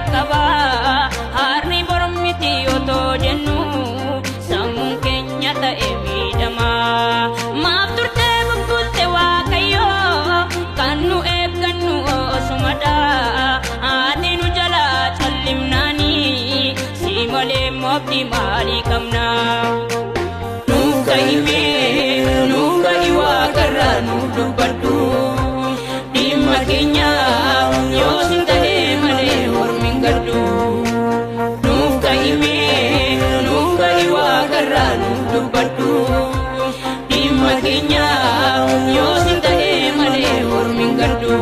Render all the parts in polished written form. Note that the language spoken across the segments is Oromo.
jalqaba harni bormiti oto jennu sammun keenya ta'e miidhama maaf turte bubbulte waaqayyo kan nu eeggannu osumada ati nu jala callimnaani si malee mobdi maali qabna nu kaime nu kai waaqarra nu dubbadhu dhimma keenya yoo sin ta'e malee hormin gaddu nu kaime nu kai waaqarra nu dubbadhu dhimma keenya yoo sin ta'e malee hormin gaddu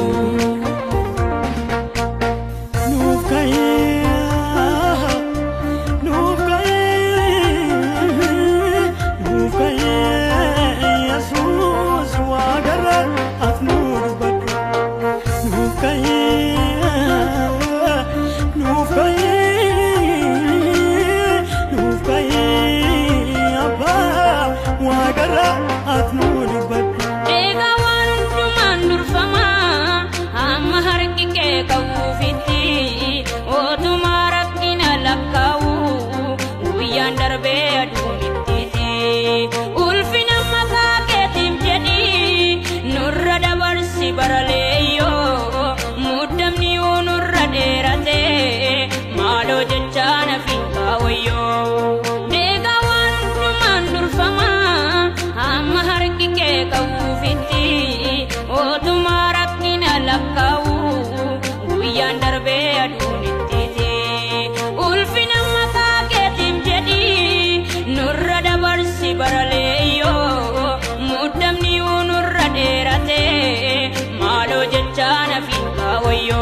baraleyo muddamni unurra dheerate maalo jechana finkaawayyo deega waan hundumaan durfama amma harki kee qabuufitti otumaa rakkina lakkaa'u guyyaan darbee aduunittiti ulfina maqaa keetiif jedhi nurra dabarsi baraleyo muddamni unurra dheerate maalo jechana finkaawayyo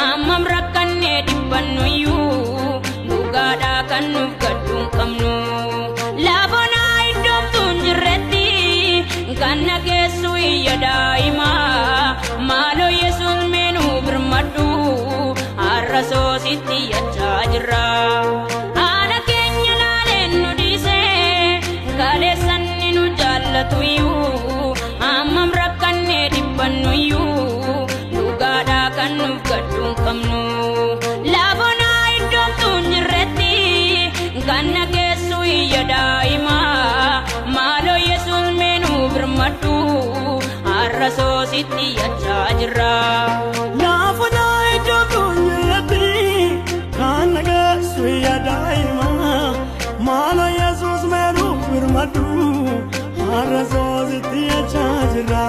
ammam rakkanne dhibbannuyyuu dhugaadhaa kan nuuf gadduun qabnu laafona iddoomtuun jirretti kan nageessu iyya daa'ima maaloo yesuus meenuu birmadhu har'a soositti yachaa jirra haala keenya laaleen nu dhiise kaleessanni nu jaallatuyyuu ammam rakkanne dhibbannuyyuu kan nuuf gadduun qabnu laafona iddoomtuun jirretti kan nageessu iyya daa'ima maaloo yesuus meenuu birmadhu har'a soositti yachaa jirra laafona iddoomtuun jirretti kan nageessu iyya daa'ima maaloo yesuus meenuu birmadhu har'a soositti yachaa jirra